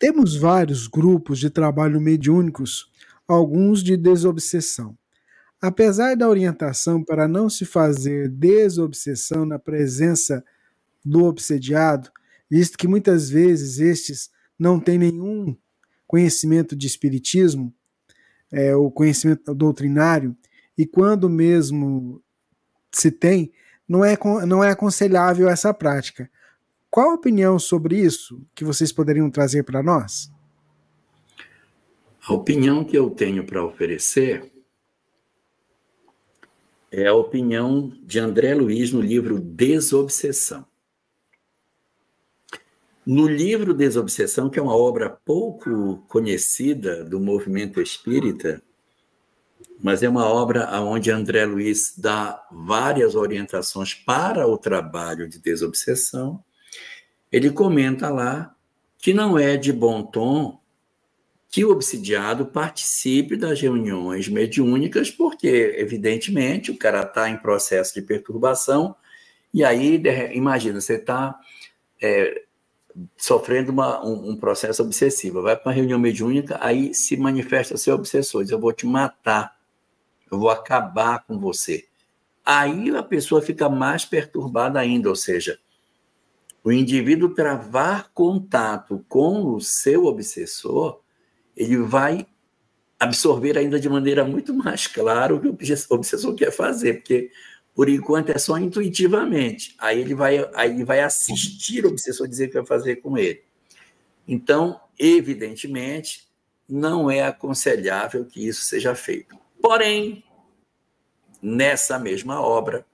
Temos vários grupos de trabalho mediúnicos, alguns de desobsessão. Apesar da orientação para não se fazer desobsessão na presença do obsediado, visto que muitas vezes estes não têm nenhum conhecimento de espiritismo, o conhecimento doutrinário, e quando mesmo se tem, não é aconselhável essa prática. Qual a opinião sobre isso que vocês poderiam trazer para nós? A opinião que eu tenho para oferecer é a opinião de André Luiz no livro Desobsessão. No livro Desobsessão, que é uma obra pouco conhecida do movimento espírita, mas é uma obra onde André Luiz dá várias orientações para o trabalho de desobsessão, ele comenta lá que não é de bom tom que o obsidiado participe das reuniões mediúnicas, porque, evidentemente, o cara está em processo de perturbação, e aí, imagina, você está sofrendo um processo obsessivo, vai para uma reunião mediúnica, aí se manifesta seu obsessor, diz, eu vou te matar, eu vou acabar com você. Aí a pessoa fica mais perturbada ainda, ou seja, o indivíduo travar contato com o seu obsessor, ele vai absorver ainda de maneira muito mais clara o que o obsessor quer fazer, porque, por enquanto, é só intuitivamente. Aí ele vai assistir o obsessor dizer o que vai fazer com ele. Então, evidentemente, não é aconselhável que isso seja feito. Porém, nessa mesma obra,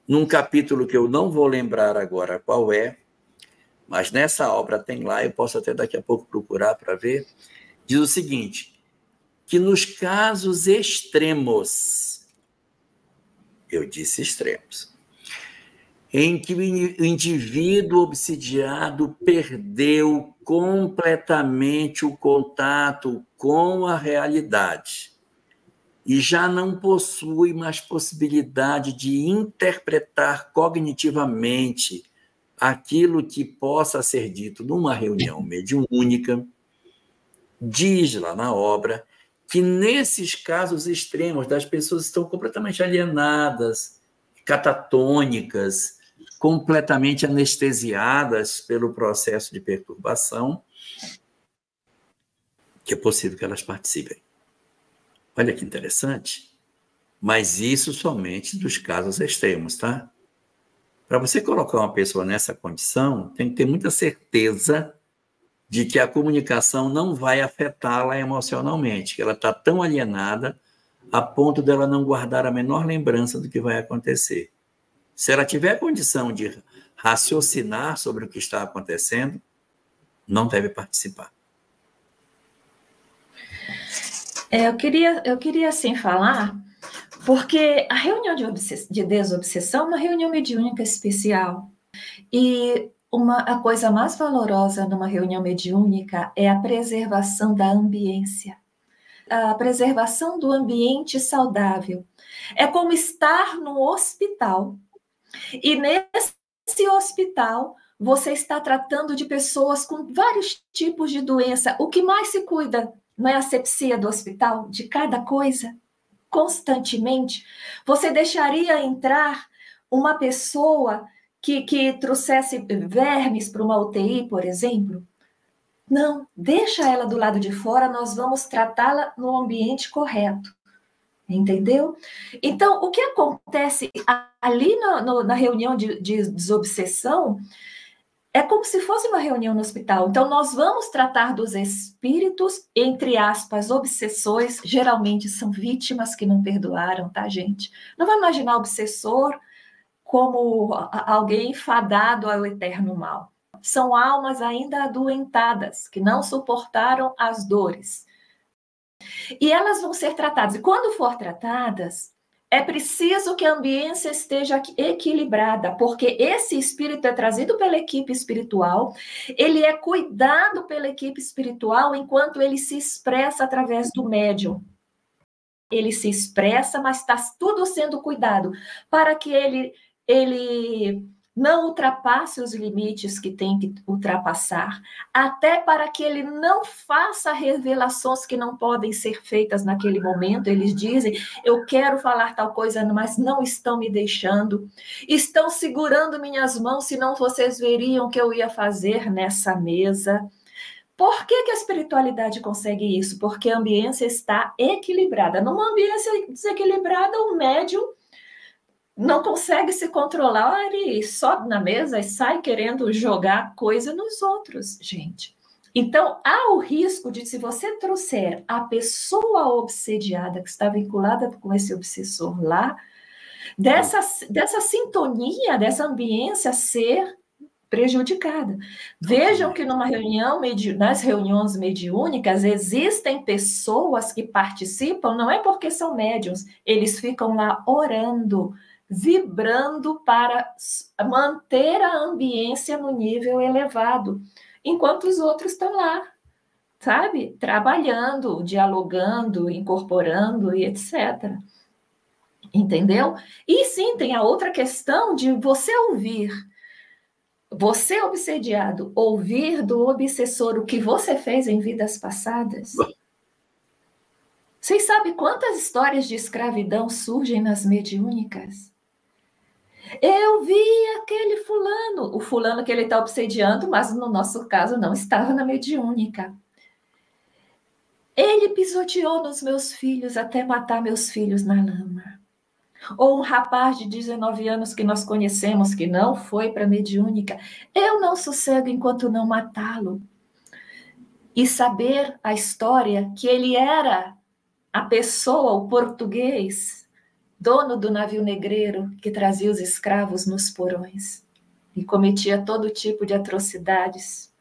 num capítulo que eu não vou lembrar agora qual é, mas nessa obra tem lá, eu posso até daqui a pouco procurar para ver, diz o seguinte, que nos casos extremos, eu disse extremos, em que o indivíduo obsidiado perdeu completamente o contato com a realidade e já não possui mais possibilidade de interpretar cognitivamente aquilo que possa ser dito numa reunião mediúnica, diz lá na obra que nesses casos extremos das pessoas estão completamente alienadas, catatônicas, completamente anestesiadas pelo processo de perturbação, que é possível que elas participem. Olha que interessante, mas isso somente dos casos extremos, tá? Para você colocar uma pessoa nessa condição, tem que ter muita certeza de que a comunicação não vai afetá-la emocionalmente, que ela está tão alienada a ponto dela não guardar a menor lembrança do que vai acontecer. Se ela tiver condição de raciocinar sobre o que está acontecendo, não deve participar. Eu queria assim falar, porque a reunião de desobsessão é uma reunião mediúnica especial. E a coisa mais valorosa numa reunião mediúnica é a preservação da ambiência. A preservação do ambiente saudável. É como estar no hospital. E nesse hospital, você está tratando de pessoas com vários tipos de doença. O que mais se cuida não é a asepsia do hospital? De cada coisa? Constantemente? Você deixaria entrar uma pessoa que trouxesse vermes para uma UTI, por exemplo? Não, deixa ela do lado de fora, nós vamos tratá-la no ambiente correto. Entendeu? Então, o que acontece ali na reunião de desobsessão é como se fosse uma reunião no hospital. Então, nós vamos tratar dos espíritos, entre aspas, obsessores, geralmente são vítimas que não perdoaram, tá, gente? Não vai imaginar o obsessor como alguém fadado ao eterno mal. São almas ainda adoentadas, que não suportaram as dores. E elas vão ser tratadas. E quando for tratadas, é preciso que a ambiência esteja equilibrada, porque esse espírito é trazido pela equipe espiritual, ele é cuidado pela equipe espiritual enquanto ele se expressa através do médium. Ele se expressa, mas está tudo sendo cuidado para que ele não ultrapasse os limites que tem que ultrapassar, até para que ele não faça revelações que não podem ser feitas naquele momento. Eles dizem, eu quero falar tal coisa, mas não estão me deixando. Estão segurando minhas mãos, senão vocês veriam o que eu ia fazer nessa mesa. Por que a espiritualidade consegue isso? Porque a ambiência está equilibrada. Numa ambiência desequilibrada, o médium não consegue se controlar e sobe na mesa e sai querendo jogar coisa nos outros, gente. Então, há o risco de, se você trouxer a pessoa obsediada, que está vinculada com esse obsessor lá, dessa sintonia, dessa ambiência ser prejudicada. Vejam que numa reunião, nas reuniões mediúnicas, existem pessoas que participam, não é porque são médiuns, eles ficam lá orando, vibrando para manter a ambiência no nível elevado, enquanto os outros estão lá, sabe? Trabalhando, dialogando, incorporando e etc. Entendeu? E sim, tem a outra questão de você ouvir, você obsediado, ouvir do obsessor o que você fez em vidas passadas. Vocês sabem quantas histórias de escravidão surgem nas mediúnicas? Eu vi aquele fulano, o fulano que ele está obsediando, mas no nosso caso não estava na mediúnica. Ele pisoteou nos meus filhos até matar meus filhos na lama. Ou um rapaz de 19 anos que nós conhecemos, que não foi para a mediúnica. Eu não sossego enquanto não matá-lo. E saber a história que ele era a pessoa, o português, dono do navio negreiro que trazia os escravos nos porões e cometia todo tipo de atrocidades.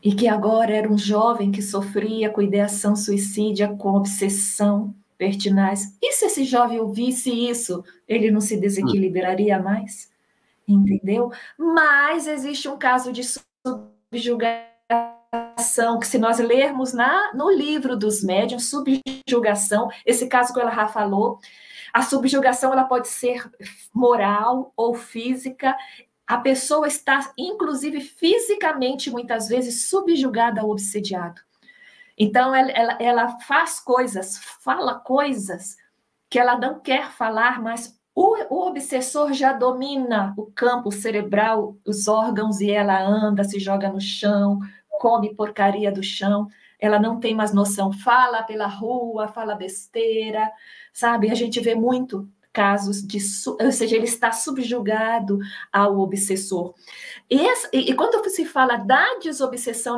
E que agora era um jovem que sofria com ideação suicídia, com obsessão pertinaz. E se esse jovem ouvisse isso, ele não se desequilibraria mais? Entendeu? Mas existe um caso de subjugação, que se nós lermos no livro dos médiuns, subjugação, esse caso que ela falou, a subjugação ela pode ser moral ou física. A pessoa está, inclusive, fisicamente, muitas vezes, subjugada ao obsediado. Então, ela faz coisas, fala coisas que ela não quer falar, mas o obsessor já domina o campo cerebral, os órgãos, e ela anda, se joga no chão, come porcaria do chão, ela não tem mais noção, fala pela rua, fala besteira, sabe? A gente vê muito casos de, ou seja, ele está subjugado ao obsessor. E quando se fala da desobsessão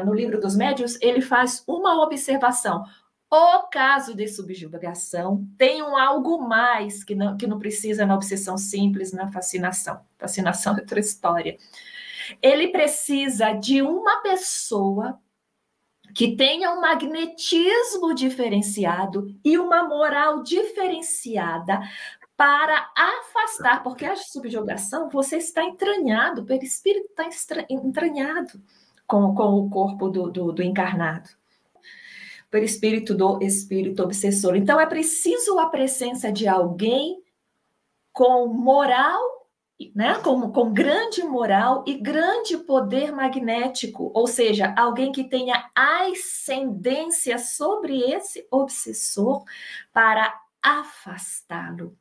no livro dos médiuns, ele faz uma observação. O caso de subjugação tem algo mais que não precisa na obsessão simples, na fascinação. Fascinação é outra história. Ele precisa de uma pessoa que tenha um magnetismo diferenciado e uma moral diferenciada para afastar, porque a subjugação, você está entranhado, o perispírito está entranhado com o corpo do encarnado, o perispírito do espírito obsessor. Então, é preciso a presença de alguém com moral, né, com grande moral e grande poder magnético, ou seja, alguém que tenha ascendência sobre esse obsessor para afastá-lo.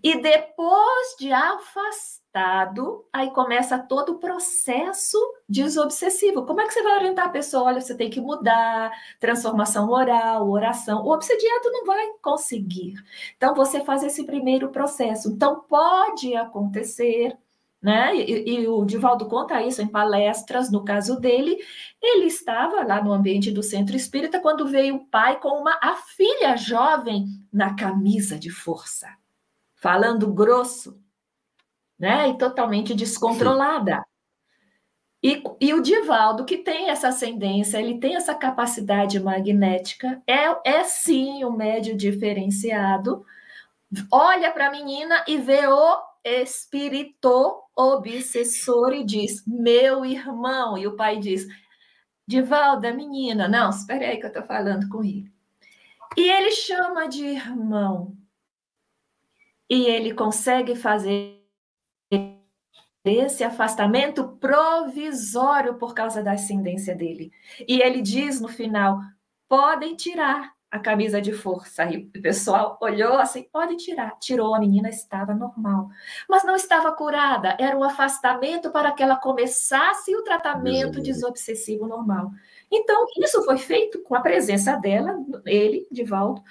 E depois de afastado, aí começa todo o processo desobsessivo. Como é que você vai orientar a pessoa? Olha, você tem que mudar, transformação oral, oração. O obsediado não vai conseguir. Então, você faz esse primeiro processo. Então, pode acontecer, né? E o Divaldo conta isso em palestras, no caso dele, ele estava lá no ambiente do centro espírita quando veio o pai com a filha jovem na camisa de força, falando grosso, né? E totalmente descontrolada. E o Divaldo, que tem essa ascendência, ele tem essa capacidade magnética, é sim um médium diferenciado, olha para a menina e vê o espírito obsessor e diz, meu irmão, e o pai diz, Divaldo, a menina, não, espera aí que eu estou falando com ele. E ele chama de irmão, e ele consegue fazer esse afastamento provisório por causa da ascendência dele. E ele diz no final, podem tirar a camisa de força. Aí o pessoal olhou assim, pode tirar. Tirou, a menina estava normal. Mas não estava curada, era um afastamento para que ela começasse o tratamento desobsessivo normal. Então, isso foi feito com a presença dela, ele, Divaldo,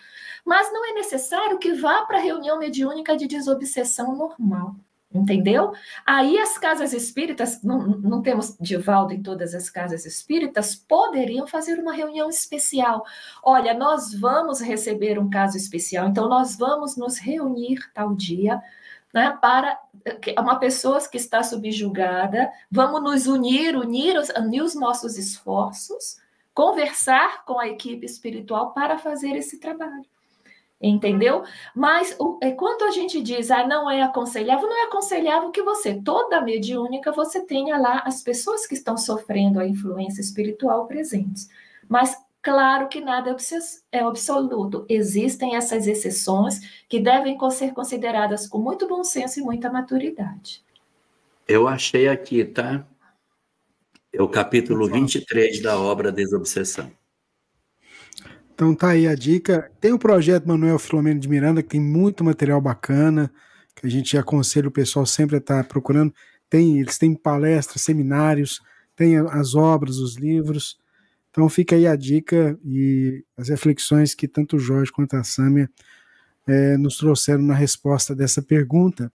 mas não é necessário que vá para a reunião mediúnica de desobsessão normal. Entendeu? Aí as casas espíritas, não temos Divaldo em todas as casas espíritas, poderiam fazer uma reunião especial. Olha, nós vamos receber um caso especial, então nós vamos nos reunir tal dia, né, para uma pessoa que está subjugada, vamos nos unir os nossos esforços, conversar com a equipe espiritual para fazer esse trabalho. Entendeu? Mas quando a gente diz, não é aconselhável que você, toda mediúnica, você tenha lá as pessoas que estão sofrendo a influência espiritual presentes. Mas, claro que nada é absoluto. Existem essas exceções que devem ser consideradas com muito bom senso e muita maturidade. Eu achei aqui, tá? É o capítulo 23 da obra Desobsessão. Então tá aí a dica. Tem o projeto Manuel Filomeno de Miranda, que tem muito material bacana, que a gente aconselha o pessoal sempre a estar procurando. Eles têm palestras, seminários, tem as obras, os livros. Então fica aí a dica e as reflexões que tanto o Jorge quanto a Sâmia nos trouxeram na resposta dessa pergunta.